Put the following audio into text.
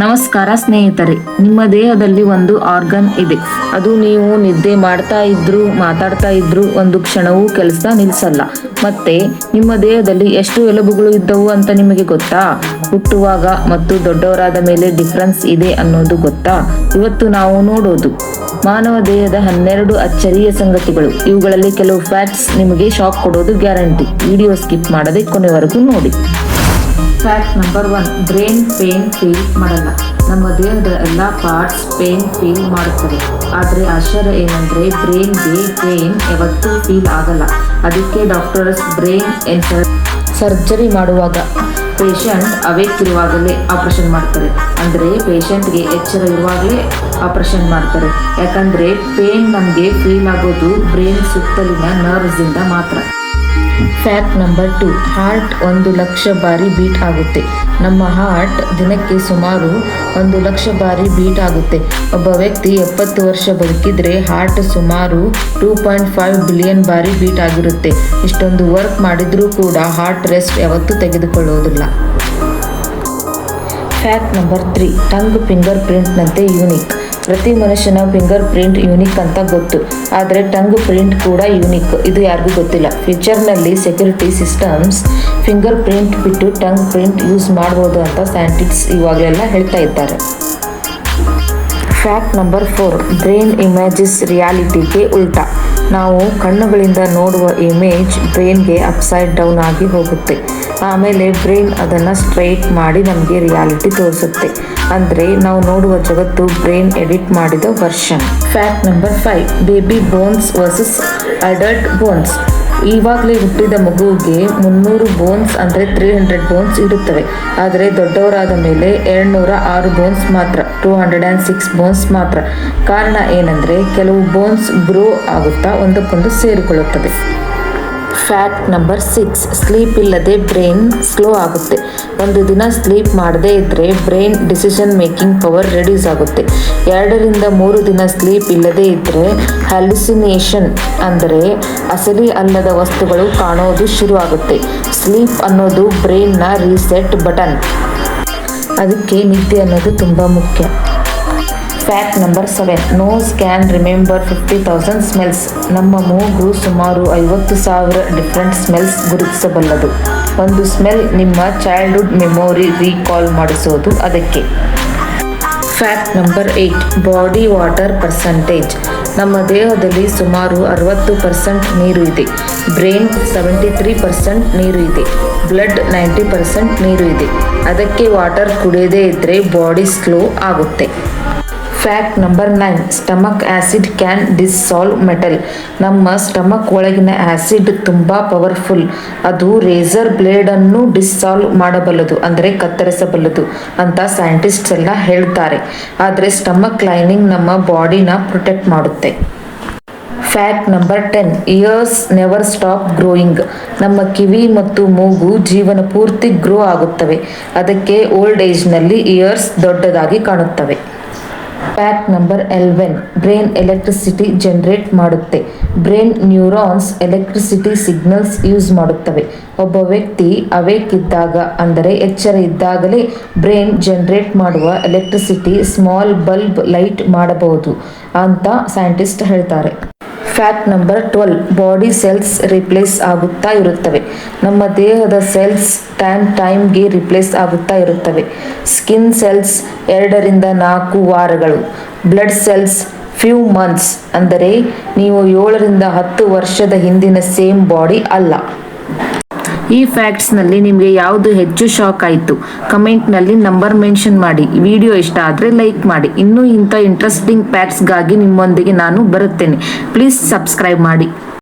ನಮಸ್ಕಾರ ಸ್ನೇಹಿತರೆ, ನಿಮ್ಮ ದೇಹದಲ್ಲಿ ಒಂದು ಆರ್ಗನ್ ಇದೆ. ಅದು ನೀವು ನಿದ್ದೆ ಮಾಡ್ತಾ ಇದ್ರು ಮಾತಾಡ್ತಾ ಇದ್ರು ಒಂದು ಕ್ಷಣವೂ ಕೆಲಸ ನಿಲ್ಸಲ್ಲ. ಮತ್ತೆ ನಿಮ್ಮ ದೇಹದಲ್ಲಿ ಎಷ್ಟು ಎಲುಬುಗಳು ಇದ್ದವು ಅಂತ ನಿಮಗೆ ಗೊತ್ತಾ? ಹುಟ್ಟುವಾಗ ಮತ್ತು ದೊಡ್ಡವರಾದ ಮೇಲೆ ಡಿಫರೆನ್ಸ್ ಇದೆ ಅನ್ನೋದು ಗೊತ್ತಾ? ಇವತ್ತು ನಾವು ನೋಡೋದು ಮಾನವ ದೇಹದ 12 ಅಚ್ಚರಿಯ ಸಂಗತಿಗಳು. ಇವುಗಳಲ್ಲಿ ಕೆಲವು ಫ್ಯಾಕ್ಟ್ಸ್ ನಿಮಗೆ ಶಾಕ್ ಕೊಡೋದು ಗ್ಯಾರಂಟಿ. ವಿಡಿಯೋ ಸ್ಕಿಪ್ ಮಾಡದೆ ಕೊನೆವರೆಗೂ ನೋಡಿ. Fact number 1, brain pain feel ಮಾಡಲ್ಲ. ನಮ್ಮ ದೇಹದ ಎಲ್ಲ ಪಾರ್ಟ್ಸ್ ಪೇನ್ ಫೀಲ್ ಮಾಡುತ್ತದೆ. ಆದರೆ ಆಶ್ಚರ್ಯ ಏನಂದ್ರೆ ಬ್ರೈನ್ಗೆ ಪೇನ್ ಯಾವತ್ತೂ ಫೀಲ್ ಆಗಲ್ಲ. ಅದಕ್ಕೆ ಡಾಕ್ಟರ್ಸ್ ಬ್ರೈನ್ ಸರ್ಜರಿ ಮಾಡುವಾಗ ಪೇಷಂಟ್ ಅವೇಕ್ ಇರುವಾಗಲೇ ಆಪರೇಷನ್ ಮಾಡ್ತಾರೆ. ಅಂದರೆ ಪೇಷಂಟ್ಗೆ ಎಚ್ಚರ ಇರುವಾಗಲೇ ಆಪರೇಷನ್ ಮಾಡ್ತಾರೆ. ಯಾಕಂದ್ರೆ ಪೇನ್ ನಮಗೆ ಫೀಲ್ ಆಗೋದು ಬ್ರೈನ್ ಸುತ್ತಲಿನ ನರ್ವ್ಸ್ ಇಂದ ಮಾತ್ರ. ಫ್ಯಾಕ್ಟ್ ನಂಬರ್ 2, ಹಾರ್ಟ್ 1,00,000 ಬಾರಿ ಬೀಟ್ ಆಗುತ್ತೆ. ನಮ್ಮ ಹಾರ್ಟ್ ದಿನಕ್ಕೆ ಸುಮಾರು 1,00,000 ಬಾರಿ ಬೀಟ್ ಆಗುತ್ತೆ. ಒಬ್ಬ ವ್ಯಕ್ತಿ 70 ವರ್ಷ ಬದುಕಿದ್ರೆ ಹಾರ್ಟ್ ಸುಮಾರು 2.5 ಬಿಲಿಯನ್ ಬಾರಿ ಬೀಟ್ ಆಗಿರುತ್ತೆ. ಇಷ್ಟೊಂದು ವರ್ಕ್ ಮಾಡಿದ್ರೂ ಕೂಡ ಹಾರ್ಟ್ ರೆಸ್ಟ್ ಯಾವತ್ತೂ ತೆಗೆದುಕೊಳ್ಳೋದಿಲ್ಲ. ಫ್ಯಾಕ್ಟ್ ನಂಬರ್ 3, ಟಂಗ್ ಫಿಂಗರ್ ಪ್ರಿಂಟ್ನಂತೆ ಯೂನಿಕ್. ಪ್ರತಿ ಮನುಷ್ಯನ ಫಿಂಗರ್ ಪ್ರಿಂಟ್ ಯೂನಿಕ್ ಅಂತ ಗೊತ್ತು, ಆದರೆ ಟಂಗ್ ಪ್ರಿಂಟ್ ಕೂಡ ಯೂನಿಕ್. ಇದು ಯಾರಿಗೂ ಗೊತ್ತಿಲ್ಲ. ಫ್ಯೂಚರ್ನಲ್ಲಿ ಸೆಕ್ಯೂರಿಟಿ ಸಿಸ್ಟಮ್ಸ್ ಫಿಂಗರ್ ಪ್ರಿಂಟ್ ಬಿಟ್ಟು ಟಂಗ್ ಪ್ರಿಂಟ್ ಯೂಸ್ ಮಾಡ್ಬೋದು ಅಂತ ಸೈಂಟಿಸ್ಟ್ ಇವಾಗಲೆಲ್ಲ ಹೇಳ್ತಾ ಇದ್ದಾರೆ. ಫ್ಯಾಕ್ಟ್ ನಂಬರ್ 4, ಬ್ರೈನ್ ಇಮೇಜಸ್ ರಿಯಾಲಿಟಿಗೆ ಉಲ್ಟಾ. ನಾವು ಕಣ್ಣುಗಳಿಂದ ನೋಡುವ ಇಮೇಜ್ ಬ್ರೈನ್ಗೆ ಅಪ್ಸೈಡ್ ಡೌನ್ ಆಗಿ ಹೋಗುತ್ತೆ. ಆಮೇಲೆ ಬ್ರೈನ್ ಅದನ್ನು ಸ್ಟ್ರೈಟ್ ಮಾಡಿ ನಮಗೆ ರಿಯಾಲಿಟಿ ತೋರಿಸುತ್ತೆ. ಅಂದರೆ ನಾವು ನೋಡುವ ಜಗತ್ತು ಬ್ರೈನ್ ಎಡಿಟ್ ಮಾಡಿದ version. Fact number 5, baby bones versus adult bones. ಇವಾಗಲೇ ಹುಟ್ಟಿದ ಮಗುವಿಗೆ 300 ಬೋನ್ಸ್ ಅಂದರೆ 300 ಬೋನ್ಸ್ ಇರುತ್ತವೆ. ಆದರೆ ದೊಡ್ಡವರಾದ ಮೇಲೆ 206 ಬೋನ್ಸ್ ಮಾತ್ರ, 206 ಬೋನ್ಸ್ ಮಾತ್ರ. ಕಾರಣ ಏನಂದರೆ ಕೆಲವು ಬೋನ್ಸ್ ಗ್ರೋ ಆಗುತ್ತಾ ಒಂದಕ್ಕೊಂದು ಸೇರಿಕೊಳ್ಳುತ್ತದೆ. ಫ್ಯಾಕ್ಟ್ ನಂಬರ್ 6, ಸ್ಲೀಪ್ ಇಲ್ಲದೆ ಬ್ರೈನ್ ಸ್ಲೋ ಆಗುತ್ತೆ. ಒಂದು ದಿನ ಸ್ಲೀಪ್ ಮಾಡದೇ ಇದ್ದರೆ brain decision making power reduce ಆಗುತ್ತೆ. 2 ರಿಂದ 3 ದಿನ ಸ್ಲೀಪ್ ಇಲ್ಲದೇ ಇದ್ದರೆ ಹ್ಯಾಲುಸಿನೇಷನ್ ಅಂದರೆ ಅಸಲಿ ಅಲ್ಲದ ವಸ್ತುಗಳು ಕಾಣೋದು ಶುರು ಆಗುತ್ತೆ. ಸ್ಲೀಪ್ ಅನ್ನೋದು ಬ್ರೈನ್ನ ರೀಸೆಟ್ ಬಟನ್. ಅದಕ್ಕೆ ನಿದ್ದೆ ಅನ್ನೋದು ತುಂಬ ಮುಖ್ಯ. Fact number 7, nose can remember 50,000 smells. ನಮ್ಮ ಮೂಗು ಸುಮಾರು 50,000 ಡಿಫ್ರೆಂಟ್ ಸ್ಮೆಲ್ಸ್ ಗುರುತಿಸಬಲ್ಲದು. ಒಂದು ಸ್ಮೆಲ್ ನಿಮ್ಮ ಚೈಲ್ಡ್ಹುಡ್ ಮೆಮೊರಿ ರೀಕಾಲ್ ಮಾಡಿಸೋದು ಅದಕ್ಕೆ. Fact number 8, body water percentage. ನಮ್ಮ ದೇಹದಲ್ಲಿ ಸುಮಾರು 60% ನೀರು ಇದೆ. ಬ್ರೈನ್ 73% ನೀರು ಇದೆ. ಬ್ಲಡ್ 90% ನೀರು ಇದೆ. ಅದಕ್ಕೆ ವಾಟರ್ ಕುಡಿಯದೇ ಇದ್ದರೆ ಬಾಡಿ ಸ್ಲೋ ಆಗುತ್ತೆ. Fact number 9, stomach acid can dissolve metal. ನಮ್ಮ ಸ್ಟಮಕ್ ಒಳಗಿನ ಆ್ಯಸಿಡ್ ತುಂಬ ಪವರ್ಫುಲ್. ಅದು ರೇಸರ್ ಬ್ಲೇಡನ್ನು ಡಿಸಾಲ್ವ್ ಮಾಡಬಲ್ಲದು, ಅಂದರೆ ಕತ್ತರಿಸಬಲ್ಲದು ಅಂತ ಸೈಂಟಿಸ್ಟ್ಸ್ ಎಲ್ಲ ಹೇಳ್ತಾರೆ. ಆದರೆ ಸ್ಟಮಕ್ ಲೈನಿಂಗ್ ನಮ್ಮ ಬಾಡಿನ ಪ್ರೊಟೆಕ್ಟ್ ಮಾಡುತ್ತೆ. Fact number 10, years never stop growing. ನಮ್ಮ ಕಿವಿ ಮತ್ತು ಮೂಗು ಜೀವನ ಪೂರ್ತಿ ಗ್ರೋ ಆಗುತ್ತವೆ. ಅದಕ್ಕೆ ಓಲ್ಡ್ ಏಜ್ನಲ್ಲಿ ಇಯರ್ಸ್ ದೊಡ್ಡದಾಗಿ ಕಾಣುತ್ತವೆ. Fact number 11, brain electricity generate ಮಾಡುತ್ತೆ. Brain neurons electricity signals use ಮಾಡುತ್ತವೆ. ಒಬ್ಬ ವ್ಯಕ್ತಿ ಅವೇಕ್ ಇದ್ದಾಗ ಅಂದರೆ ಎಚ್ಚರ ಇದ್ದಾಗಲೇ ಬ್ರೈನ್ ಜನರೇಟ್ ಮಾಡುವ ಎಲೆಕ್ಟ್ರಿಸಿಟಿ ಸ್ಮಾಲ್ ಬಲ್ಬ್ ಲೈಟ್ ಮಾಡಬಹುದು ಅಂತ ಸೈಂಟಿಸ್ಟ್ ಹೇಳ್ತಾರೆ. Fact number 12, body cells replace ಆಗುತ್ತಾ ಇರುತ್ತವೆ. ನಮ್ಮ ದೇಹದ ಸೆಲ್ಸ್ ಟೈಮ್ಗೆ ರಿಪ್ಲೇಸ್ ಆಗುತ್ತಾ ಇರುತ್ತವೆ. ಸ್ಕಿನ್ ಸೆಲ್ಸ್ 2 ರಿಂದ 4 ವಾರಗಳು. Blood cells few months. ಅಂದರೆ ನೀವು 7 ರಿಂದ 10 ವರ್ಷದ ಹಿಂದಿನ ಸೇಮ್ ಬಾಡಿ ಅಲ್ಲ. ಈ ಫ್ಯಾಕ್ಟ್ಸ್ನಲ್ಲಿ ನಿಮಗೆ ಯಾವುದು ಹೆಚ್ಚು ಶಾಕ್ ಆಯಿತು? ಕಮೆಂಟ್ನಲ್ಲಿ ನಂಬರ್ ಮೆನ್ಷನ್ ಮಾಡಿ. ವಿಡಿಯೋ ಇಷ್ಟ ಆದರೆ ಲೈಕ್ ಮಾಡಿ. ಇನ್ನೂ ಇಂಥ ಇಂಟ್ರೆಸ್ಟಿಂಗ್ ಫ್ಯಾಕ್ಟ್ಸ್ಗಾಗಿ ನಿಮ್ಮೊಂದಿಗೆ ನಾನು ಬರುತ್ತೇನೆ. ಪ್ಲೀಸ್ ಸಬ್ಸ್ಕ್ರೈಬ್ ಮಾಡಿ.